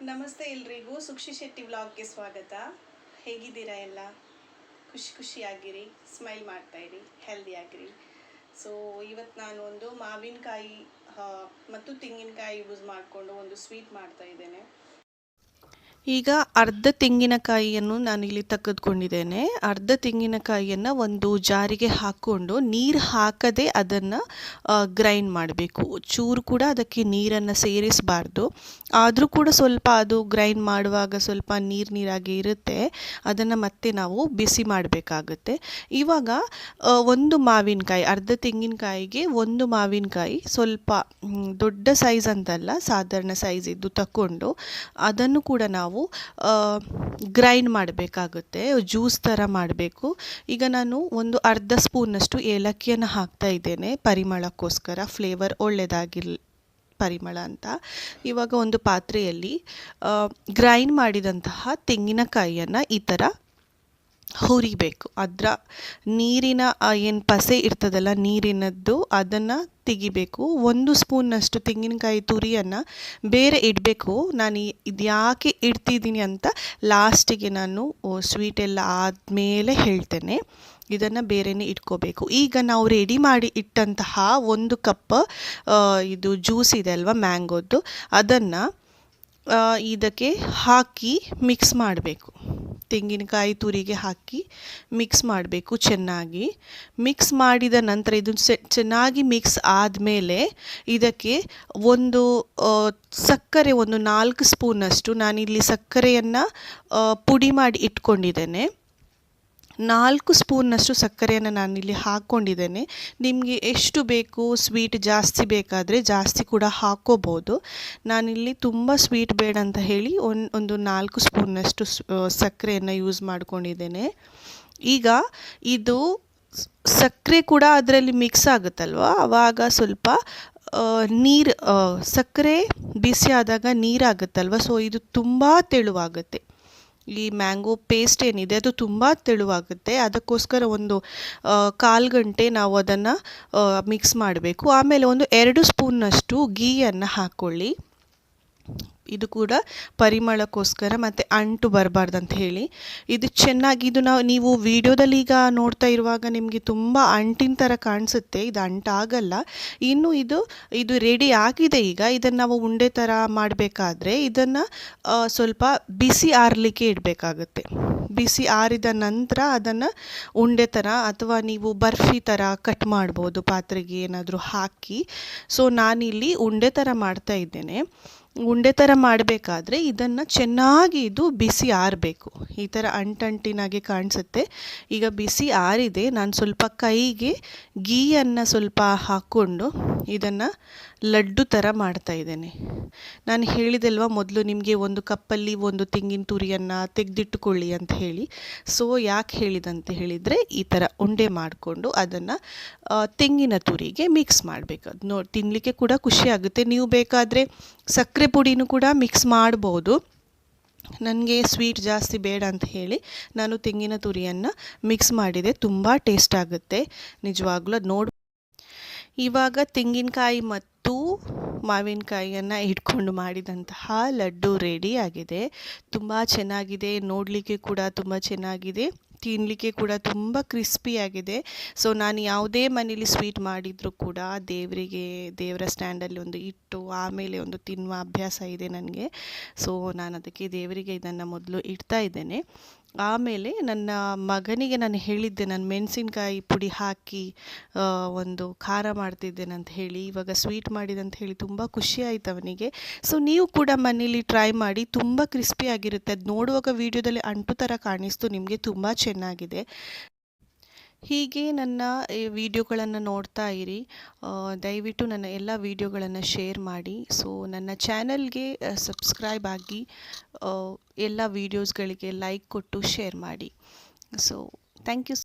ನಮಸ್ತೆ ಎಲ್ರಿಗೂ ಸುಕ್ಷಿ ಶೆಟ್ಟಿ ವ್ಲಾಗ್ಗೆ ಸ್ವಾಗತ. ಹೇಗಿದ್ದೀರಾ ಎಲ್ಲ? ಖುಷಿಯಾಗಿರಿ, ಸ್ಮೈಲ್ ಮಾಡ್ತಾ ಇರಿ, ಹೆಲ್ದಿ ಆಗಿರಿ. ಸೊ ಇವತ್ತು ನಾನು ಒಂದು ಮಾವಿನಕಾಯಿ ಮತ್ತು ತೆಂಗಿನಕಾಯಿ ಯೂಸ್ ಮಾಡಿಕೊಂಡು ಒಂದು ಸ್ವೀಟ್ ಮಾಡ್ತಾ ಇದ್ದೇನೆ. ಈಗ ಅರ್ಧ ತೆಂಗಿನಕಾಯಿಯನ್ನು ನಾನಿಲ್ಲಿ ತೆಗೆದುಕೊಂಡಿದ್ದೇನೆ. ಅರ್ಧ ತೆಂಗಿನಕಾಯಿಯನ್ನು ಒಂದು ಜಾರಿಗೆ ಹಾಕ್ಕೊಂಡು ನೀರು ಹಾಕದೆ ಅದನ್ನು ಗ್ರೈಂಡ್ ಮಾಡಬೇಕು. ಚೂರು ಕೂಡ ಅದಕ್ಕೆ ನೀರನ್ನು ಸೇರಿಸಬಾರ್ದು. ಆದರೂ ಕೂಡ ಸ್ವಲ್ಪ ಅದು ಗ್ರೈಂಡ್ ಮಾಡುವಾಗ ಸ್ವಲ್ಪ ನೀರಾಗಿ ಇರುತ್ತೆ. ಅದನ್ನು ಮತ್ತೆ ನಾವು ಬಿಸಿ ಮಾಡಬೇಕಾಗುತ್ತೆ. ಇವಾಗ ಒಂದು ಮಾವಿನಕಾಯಿ, ಅರ್ಧ ತೆಂಗಿನಕಾಯಿಗೆ ಒಂದು ಮಾವಿನಕಾಯಿ, ಸ್ವಲ್ಪ ದೊಡ್ಡ ಸೈಜ್ ಅಂತಲ್ಲ, ಸಾಧಾರಣ ಸೈಜ್ ಇದ್ದು ತಗೊಂಡು ಅದನ್ನು ಕೂಡ ನಾವು ಗ್ರೈಂಡ್ ಮಾಡಬೇಕಾಗುತ್ತೆ, ಜ್ಯೂಸ್ ಥರ ಮಾಡಬೇಕು. ಈಗ ನಾನು ಒಂದು ಅರ್ಧ ಸ್ಪೂನಷ್ಟು ಏಲಕ್ಕಿಯನ್ನು ಹಾಕ್ತಾ ಇದ್ದೇನೆ, ಪರಿಮಳಕ್ಕೋಸ್ಕರ, ಫ್ಲೇವರ್ ಒಳ್ಳೆಯದಾಗಿರಲಿ ಪರಿಮಳ ಅಂತ. ಇವಾಗ ಒಂದು ಪಾತ್ರೆಯಲ್ಲಿ ಗ್ರೈಂಡ್ ಮಾಡಿದಂತಹ ತೆಂಗಿನಕಾಯಿಯನ್ನು ಈ ಥರ ಹುರಿಬೇಕು. ಅದರ ನೀರಿನ ಏನು ಪಸೆ ಇರ್ತದಲ್ಲ, ನೀರಿನದ್ದು, ಅದನ್ನು ತೆಗಿಬೇಕು. ಒಂದು ಸ್ಪೂನ್ನಷ್ಟು ತೆಂಗಿನಕಾಯಿ ತುರಿಯನ್ನು ಬೇರೆ ಇಡಬೇಕು. ನಾನು ಇದು ಯಾಕೆ ಇಡ್ತಿದ್ದೀನಿ ಅಂತ ಲಾಸ್ಟಿಗೆ ನಾನು ಸ್ವೀಟ್ ಎಲ್ಲ ಆದಮೇಲೆ ಹೇಳ್ತೇನೆ. ಇದನ್ನು ಬೇರೆಯೇ ಇಟ್ಕೋಬೇಕು. ಈಗ ನಾವು ರೆಡಿ ಮಾಡಿ ಇಟ್ಟಂತಹ 1 ಕಪ್ ಇದು ಜ್ಯೂಸ್ ಇದೆ ಅಲ್ವಾ, ಮ್ಯಾಂಗೋದ್ದು, ಅದನ್ನು ಇದಕ್ಕೆ ಹಾಕಿ ಮಿಕ್ಸ್ ಮಾಡಬೇಕು. ತೆಂಗಿನಕಾಯಿ ತುರಿಗೆ ಹಾಕಿ ಮಿಕ್ಸ್ ಮಾಡಬೇಕು ಚೆನ್ನಾಗಿ. ಮಿಕ್ಸ್ ಮಾಡಿದ ನಂತರ ಇದು ಚೆನ್ನಾಗಿ ಮಿಕ್ಸ್ ಆದಮೇಲೆ ಇದಕ್ಕೆ ಒಂದು ಸಕ್ಕರೆ, ಒಂದು 4 ಸ್ಪೂನಷ್ಟು ನಾನಿಲ್ಲಿ ಸಕ್ಕರೆಯನ್ನು ಪುಡಿ ಮಾಡಿ ಇಟ್ಕೊಂಡಿದ್ದೇನೆ. 4 ಸ್ಪೂನ್ನಷ್ಟು ಸಕ್ಕರೆಯನ್ನು ನಾನಿಲ್ಲಿ ಹಾಕ್ಕೊಂಡಿದ್ದೇನೆ. ನಿಮಗೆ ಎಷ್ಟು ಬೇಕು, ಸ್ವೀಟ್ ಜಾಸ್ತಿ ಬೇಕಾದರೆ ಜಾಸ್ತಿ ಕೂಡ ಹಾಕ್ಕೋಬೋದು. ನಾನಿಲ್ಲಿ ತುಂಬ ಸ್ವೀಟ್ ಬೇಡ ಅಂತ ಹೇಳಿ ಒಂದು 4 ಸ್ಪೂನ್ನಷ್ಟು ಸಕ್ಕರೆಯನ್ನು ಯೂಸ್ ಮಾಡ್ಕೊಂಡಿದ್ದೇನೆ. ಈಗ ಇದು ಸಕ್ಕರೆ ಕೂಡ ಅದರಲ್ಲಿ ಮಿಕ್ಸ್ ಆಗುತ್ತಲ್ವ, ಆವಾಗ ಸ್ವಲ್ಪ ನೀರು, ಸಕ್ಕರೆ ಬಿಸಿ ಆದಾಗ ನೀರಾಗುತ್ತಲ್ವ, ಸೊ ಇದು ತುಂಬ ತೆಳುವಾಗುತ್ತೆ. ಈ ಮ್ಯಾಂಗೋ ಪೇಸ್ಟ್ ಏನಿದೆ ಅದು ತುಂಬ ತೆಳುವಾಗುತ್ತೆ. ಅದಕ್ಕೋಸ್ಕರ ಒಂದು 1/4 ಗಂಟೆ ನಾವು ಅದನ್ನು ಮಿಕ್ಸ್ ಮಾಡಬೇಕು. ಆಮೇಲೆ ಒಂದು 2 ಸ್ಪೂನ್ನಷ್ಟು ಗೀಯನ್ನು ಹಾಕ್ಕೊಳ್ಳಿ. ಇದು ಕೂಡ ಪರಿಮಳಕ್ಕೋಸ್ಕರ, ಮತ್ತು ಅಂಟು ಬರಬಾರ್ದಂತ ಹೇಳಿ. ಇದು ಚೆನ್ನಾಗಿ, ಇದು ನೀವು ವಿಡಿಯೋದಲ್ಲಿ ಈಗ ನೋಡ್ತಾ ಇರುವಾಗ ನಿಮಗೆ ತುಂಬ ಅಂಟಿನ ಥರ ಕಾಣಿಸುತ್ತೆ, ಇದು ಅಂಟಾಗಲ್ಲ. ಇನ್ನು ಇದು ರೆಡಿ ಆಗಿದೆ. ಈಗ ಇದನ್ನು ನಾವು ಉಂಡೆ ಥರ ಮಾಡಬೇಕಾದ್ರೆ ಇದನ್ನು ಸ್ವಲ್ಪ ಬಿಸಿ ಆರಲಿಕ್ಕೆ ಇಡಬೇಕಾಗುತ್ತೆ. ಬಿಸಿ ಆರಿದ ನಂತರ ಅದನ್ನು ಉಂಡೆ ಥರ ಅಥವಾ ನೀವು ಬರ್ಫಿ ಥರ ಕಟ್ ಮಾಡ್ಬೋದು, ಪಾತ್ರೆಗೆ ಏನಾದರೂ ಹಾಕಿ. ಸೊ ನಾನಿಲ್ಲಿ ಉಂಡೆ ಥರ ಮಾಡ್ತಾ ಇದ್ದೇನೆ. ಉಂಡೆ ಥರ ಮಾಡಬೇಕಾದ್ರೆ ಇದನ್ನು ಚೆನ್ನಾಗಿ ಇದು ಬಿಸಿ ಆರಬೇಕು. ಈ ಥರ ಅಂಟಂಟಿನಾಗೆ ಕಾಣಿಸುತ್ತೆ. ಈಗ ಬಿಸಿ ಆರಿದೆ. ನಾನು ಸ್ವಲ್ಪ ಕೈಗೆ ಗೀಯನ್ನು ಸ್ವಲ್ಪ ಹಾಕ್ಕೊಂಡು ಇದನ್ನು ಲಡ್ಡು ಥರ ಮಾಡ್ತಾ ಇದ್ದೇನೆ. ನಾನು ಹೇಳಿದೆಲ್ವ ಮೊದಲು ನಿಮಗೆ, 1 ಕಪ್ಪಲ್ಲಿ 1 ತೆಂಗಿನ ತುರಿಯನ್ನು ತೆಗೆದಿಟ್ಟುಕೊಳ್ಳಿ ಅಂತ ಹೇಳಿ. ಸೊ ಯಾಕೆ ಹೇಳಿದಂತ ಹೇಳಿದರೆ, ಈ ಥರ ಉಂಡೆ ಮಾಡಿಕೊಂಡು ಅದನ್ನು ತೆಂಗಿನ ತುರಿಗೆ ಮಿಕ್ಸ್ ಮಾಡಬೇಕು. ಅದು ತಿನ್ನಲಿಕ್ಕೆ ಕೂಡ ಖುಷಿಯಾಗುತ್ತೆ. ನೀವು ಬೇಕಾದರೆ ಸಕ್ಕರೆ ಪುಡಿನೂ ಕೂಡ ಮಿಕ್ಸ್ ಮಾಡ್ಬೋದು. ನನಗೆ ಸ್ವೀಟ್ ಜಾಸ್ತಿ ಬೇಡ ಅಂತ ಹೇಳಿ ನಾನು ತೆಂಗಿನ ತುರಿಯನ್ನು ಮಿಕ್ಸ್ ಮಾಡಿದೆ. ತುಂಬ ಟೇಸ್ಟ್ ಆಗುತ್ತೆ ನಿಜವಾಗ್ಲೂ. ಅದು ಇವಾಗ ತೆಂಗಿನಕಾಯಿ ಮತ್ತು ಮಾವಿನಕಾಯಿಯನ್ನು ಇಟ್ಕೊಂಡು ಮಾಡಿದಂತಹ ಲಡ್ಡು ರೆಡಿ ಆಗಿದೆ. ತುಂಬ ಚೆನ್ನಾಗಿದೆ, ನೋಡಲಿಕ್ಕೆ ಕೂಡ ತುಂಬ ಚೆನ್ನಾಗಿದೆ, ತಿನ್ನಲಿಕ್ಕೆ ಕೂಡ ತುಂಬ ಕ್ರಿಸ್ಪಿಯಾಗಿದೆ. ಸೊ ನಾನು ಯಾವುದೇ ಮನೇಲಿ ಸ್ವೀಟ್ ಮಾಡಿದರೂ ಕೂಡ ದೇವರ ಸ್ಟ್ಯಾಂಡಲ್ಲಿ ಒಂದು ಇಟ್ಟು ಆಮೇಲೆ ಒಂದು ತಿನ್ನುವ ಅಭ್ಯಾಸ ಇದೆ ನನಗೆ. ಸೊ ನಾನು ಅದಕ್ಕೆ ದೇವರಿಗೆ ಇದನ್ನು ಮೊದಲು ಇಡ್ತಾ ಇದ್ದೇನೆ. ಆಮೇಲೆ ನನ್ನ ಮಗನಿಗೆ ನಾನು ಹೇಳಿದ್ದೆ, ನಾನು ಮೆಣಸಿನ್ಕಾಯಿ ಪುಡಿ ಹಾಕಿ ಒಂದು ಖಾರ ಮಾಡ್ತಿದ್ದೇನೆ ಅಂತ ಹೇಳಿ. ಇವಾಗ ಸ್ವೀಟ್ ಮಾಡಿದಂತ ಹೇಳಿ ತುಂಬ ಖುಷಿ ಆಯಿತು ಅವನಿಗೆ. ಸೊ ನೀವು ಕೂಡ ಮನೇಲಿ ಟ್ರೈ ಮಾಡಿ, ತುಂಬ ಕ್ರಿಸ್ಪಿಯಾಗಿರುತ್ತೆ. ಅದು ನೋಡುವಾಗ ವಿಡಿಯೋದಲ್ಲಿ ಅಂಟು ಥರ ಕಾಣಿಸ್ತು, ನಿಮಗೆ ತುಂಬ ಚೆನ್ನಾಗಿದೆ. ಹೀಗೆ ನನ್ನ ವಿಡಿಯೋಗಳನ್ನು ನೋಡ್ತಾ ಇರಿ. ದಯವಿಟ್ಟು ನನ್ನ ಎಲ್ಲ ವಿಡಿಯೋಗಳನ್ನು ಶೇರ್ ಮಾಡಿ. ಸೊ ನನ್ನ ಚಾನಲ್ಗೆ ಸಬ್ಸ್ಕ್ರೈಬ್ ಆಗಿ, ಎಲ್ಲ ವಿಡಿಯೋಸ್ಗಳಿಗೆ ಲೈಕ್ ಕೊಟ್ಟು ಶೇರ್ ಮಾಡಿ. So thank you.